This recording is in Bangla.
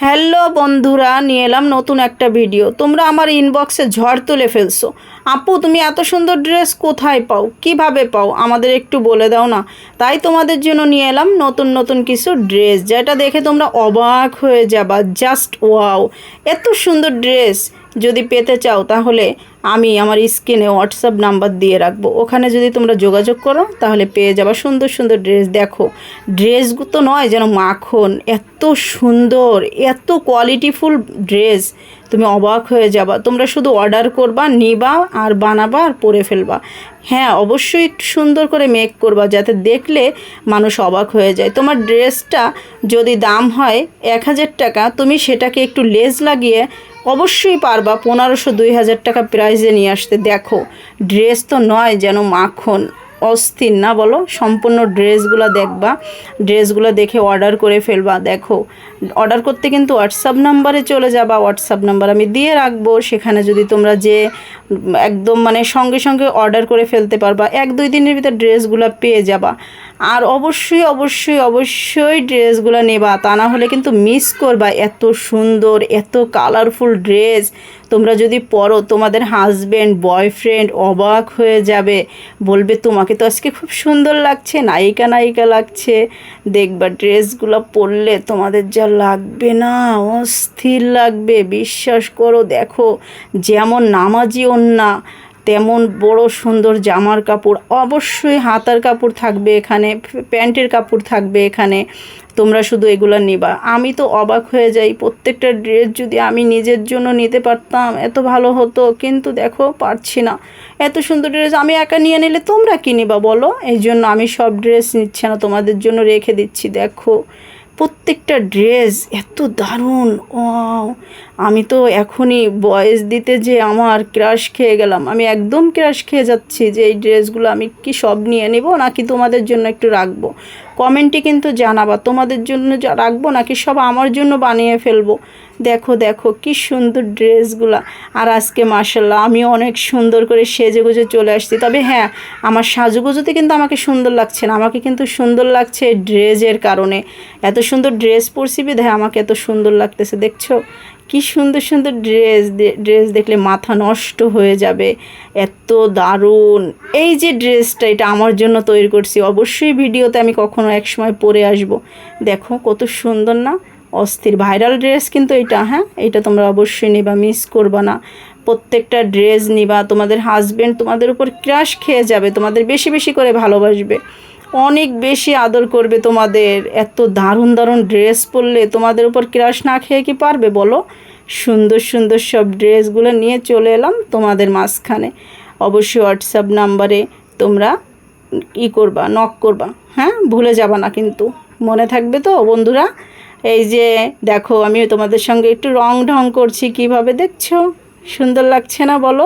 হ্যালো বন্ধুরা, নিয়ে এলাম নতুন একটা ভিডিও। তোমরা আমার ইনবক্সে ঝড় তুলে ফেলছো। আপু, তুমি এত সুন্দর ড্রেস কোথায় পাও, কিভাবে পাও, আমাদের একটু বলে দাও না। তাই তোমাদের জন্য নিয়ে এলাম নতুন নতুন কিছু ড্রেস, যেটা দেখে তোমরা অবাক হয়ে যাবা। জাস্ট ওয়াও, এত সুন্দর ড্রেস যদি পেতে চাও তাহলে আমি আমার স্ক্রিনে হোয়াটসঅ্যাপ নাম্বার দিয়ে রাখবো। ওখানে যদি তোমরা যোগাযোগ করো তাহলে পেয়ে যাবা সুন্দর সুন্দর ড্রেস। দেখো, ড্রেসগুলো তো নয় যেন মাখন, এত সুন্দর, এত কোয়ালিটিফুল ড্রেস, তুমি অবাক হয়ে যাবা। তোমরা শুধু অর্ডার করবা, নিবা আর বানাবা আর পরে ফেলবা। হ্যাঁ, অবশ্যই একটু সুন্দর করে মেক করবা যাতে দেখলে মানুষ অবাক হয়ে যায়। তোমার ড্রেসটা যদি দাম হয় 1000 টাকা, তুমি সেটাকে একটু লেস লাগিয়ে অবশ্যই পারবা 1500-2000 টাকা প্রাইজে নিয়ে আসতে। দেখো, ড্রেস তো নয় যেন মাখন, অস্থির না বলো? সম্পূর্ণ ড্রেসগুলো দেখবা, ড্রেসগুলো দেখে অর্ডার করে ফেলবা। দেখো, অর্ডার করতে কিন্তু হোয়াটসঅ্যাপ নাম্বারে চলে যাবা, হোয়াটসঅ্যাপ নাম্বার আমি দিয়ে রাখবো। সেখানে যদি তোমরা যে একদম সঙ্গে সঙ্গে অর্ডার করে ফেলতে পারবা, 1-2 দিনের ভিতর ড্রেসগুলো পেয়ে যাবা। আর অবশ্যই অবশ্যই অবশ্যই ড্রেসগুলো নেবা, তা না হলে কিন্তু মিস করবা। এত সুন্দর, এত কালারফুল ড্রেস তোমরা যদি পরো, তোমাদের হাজব্যান্ড, বয়ফ্রেন্ড অবাক হয়ে যাবে, বলবে তোমাকে তো আজকে খুব সুন্দর লাগছে, নায়িকা নায়িকা লাগছে। দেখবা ড্রেসগুলো পরলে তোমাদের যা লাগবে না, অস্থির লাগবে, বিশ্বাস করো। দেখো, যেমন নামাজি ওড়না তেমন বড় সুন্দর জামার কাপড়, অবশ্যই হাতার কাপড় থাকবে এখানে, প্যান্টের কাপড় থাকবে এখানে। তোমরা শুধু এগুলো নিবা। আমি তো অবাক হয়ে যাই, প্রত্যেকটা ড্রেস যদি আমি নিজের জন্য নিতে পারতাম এত ভালো হতো, কিন্তু দেখো পারছি না। এত সুন্দর ড্রেস আমি একা নিয়ে নিলে তোমরা কী নিবা বলো? এই জন্য আমি সব ড্রেস নিচ্ছে না, তোমাদের জন্য রেখে দিচ্ছি। দেখো, প্রত্যেকটা ড্রেস এত দারুণ। ও, আমি তো এখনই ভয়েস দিতে যে আমার ক্রাশ খেয়ে গেলাম, আমি একদম ক্রাশ খেয়ে যাচ্ছি যে এই ড্রেসগুলো আমি কি সব নিয়ে নেব নাকি তোমাদের জন্য একটু রাখবো। কমেন্টে কিন্তু জানাবা তোমাদের জন্য যা রাখবো নাকি সব আমার জন্য বানিয়ে ফেলবো। দেখো দেখো কি সুন্দর ড্রেসগুলো। আর আজকে মাশাল্লাহ আমিও অনেক সুন্দর করে সেজে গুজে চলে আসছি। তবে হ্যাঁ, আমার সাজুগুজোতে কিন্তু আমাকে সুন্দর লাগছে না, আমাকে কিন্তু সুন্দর লাগছে ড্রেসের কারণে। এত সুন্দর ড্রেস পরছি বিধায় আমাকে এত সুন্দর লাগতেছে। দেখছো কি সুন্দর সুন্দর ড্রেস, ড্রেস দেখলে মাথা নষ্ট হয়ে যাবে, এত দারুণ। এই যে ড্রেসটা, এটা আমার জন্য তৈরি করছি, অবশ্যই ভিডিওতে আমি কখনো এক সময় পরে আসব। দেখো কত সুন্দর না, অস্থির ভাইরাল ড্রেস কিন্তু এটা। হ্যাঁ, এটা তোমরা অবশ্যই নিবা, মিস করবা না। প্রত্যেকটা ড্রেস নিবা, তোমাদের হাজব্যান্ড তোমাদের উপর ক্রাশ খেয়ে যাবে, তোমাদের বেশি বেশি করে ভালোবাসবে, অনেক বেশি আদর করবে তোমাদের। এত দারুণ দারুণ ড্রেস পরলে তোমাদের উপর ক্রাশ না খেয়ে কি পারবে বলো? সুন্দর সুন্দর সব ড্রেসগুলো নিয়ে চলে এলাম তোমাদের মাঝখানে। অবশ্যই হোয়াটসঅ্যাপ নাম্বারে তোমরা করবা, নক করবা। হ্যাঁ, ভুলে যাবা না কিন্তু, মনে থাকবে তো বন্ধুরা? এই যে দেখো, আমি তোমাদের সঙ্গে একটু রং ঢং করছি, কিভাবে দেখছো? সুন্দর লাগছে না বলো?